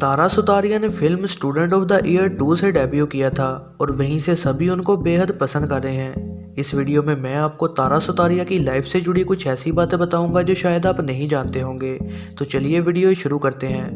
तारा सुतारिया ने film student of the year 2 से debut किया था और वहीं से सभी उनको बेहद पसंद कर रहे हैं। इस वीडियो में मैं आपको तारा सुतारिया की लाइफ से जुड़ी कुछ ऐसी बातें बताऊंगा जो शायद आप नहीं जानते होंगे। तो चलिए वीडियो शुरू करते हैं।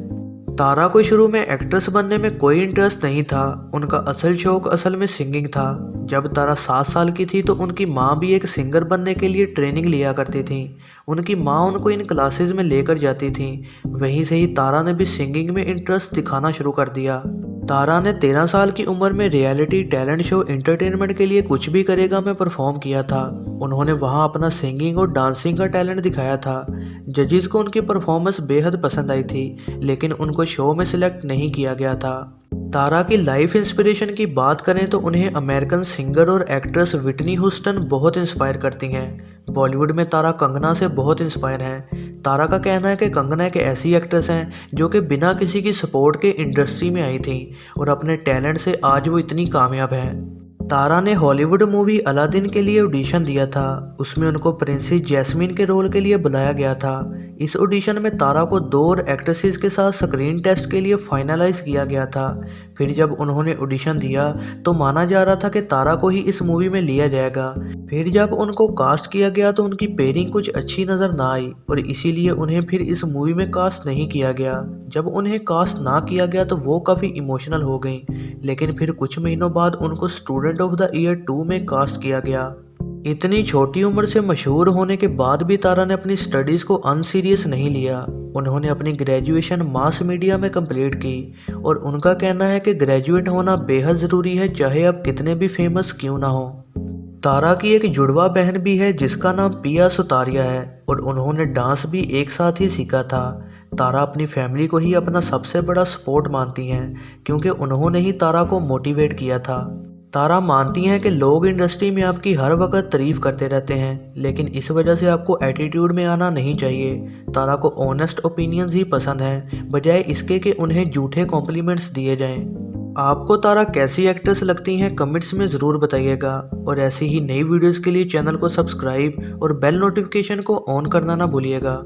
तारा को शुरू में एक्ट्रेस बनने में कोई इंटरेस्ट नहीं था। उनका असल शौक असल में सिंगिंग था। जब तारा 7 साल की थी तो उनकी माँ भी एक सिंगर बनने के लिए ट्रेनिंग लिया करती थी। उनकी माँ उनको इन क्लासेस में लेकर जाती थी। वहीं से ही तारा ने भी सिंगिंग में इंटरेस्ट दिखाना शुरू कर दिया। तारा ने 13 साल की उम्र में रियलिटी टैलेंट शो एंटरटेनमेंट के लिए कुछ भी करेगा में परफॉर्म किया था। उन्होंने वहां अपना सिंगिंग और डांसिंग का टैलेंट दिखाया था। जजेस को उनकी परफॉर्मेंस बेहद पसंद आई थी, लेकिन उनको शो में सिलेक्ट नहीं किया गया था। तारा की लाइफ इंस्पिरेशन की बात करें तो उन्हें अमेरिकन सिंगर और एक्ट्रेस विटनी ह्यूस्टन बहुत इंस्पायर करती हैं। बॉलीवुड में तारा कंगना से बहुत इंस्पायर हैं। तारा का कहना है कि कंगना एक ऐसी एक्ट्रेस हैं जो कि बिना किसी की सपोर्ट के इंडस्ट्री में आई थी और अपने टैलेंट से आज वो इतनी कामयाब हैं। तारा ने हॉलीवुड मूवी अलादीन के लिए ऑडिशन दिया था। उसमें उनको प्रिंसेस जैस्मीन के रोल के लिए बुलाया गया था। इस ऑडिशन में तारा को 2 और एक्ट्रेसेस के साथ स्क्रीन टेस्ट के लिए फाइनलाइज किया गया था। फिर जब उन्होंने ऑडिशन दिया तो माना जा रहा था कि तारा को ही इस मूवी में लिया जाएगा। फिर जब उनको कास्ट किया गया तो उनकी पेयरिंग कुछ अच्छी नज़र ना आई और इसीलिए उन्हें फिर इस मूवी में कास्ट नहीं किया गया। जब उन्हें कास्ट ना किया गया तो वो काफ़ी इमोशनल हो गई, लेकिन फिर कुछ महीनों बाद उनको स्टूडेंट ऑफ द ईयर 2 में कास्ट किया गया। इतनी छोटी उम्र से मशहूर होने के बाद भी तारा ने अपनी स्टडीज़ को अनसीरियस नहीं लिया। उन्होंने अपनी ग्रेजुएशन मास मीडिया में कंप्लीट की और उनका कहना है कि ग्रेजुएट होना बेहद ज़रूरी है, चाहे आप कितने भी फेमस क्यों ना हो। तारा की एक जुड़वा बहन भी है जिसका नाम पिया सुतारिया है और उन्होंने डांस भी एक साथ ही सीखा था। तारा अपनी फैमिली को ही अपना सबसे बड़ा सपोर्ट मानती हैं क्योंकि उन्होंने ही तारा को मोटिवेट किया था। तारा मानती हैं कि लोग इंडस्ट्री में आपकी हर वक्त तारीफ करते रहते हैं, लेकिन इस वजह से आपको एटीट्यूड में आना नहीं चाहिए। तारा को ऑनेस्ट ओपिनियंस ही पसंद हैं, बजाय इसके कि उन्हें झूठे कॉम्प्लीमेंट्स दिए जाएं। आपको तारा कैसी एक्ट्रेस लगती हैं कमेंट्स में ज़रूर बताइएगा और ऐसी ही नई वीडियोस के लिए चैनल को सब्सक्राइब और बेल नोटिफिकेशन को ऑन करना ना भूलिएगा।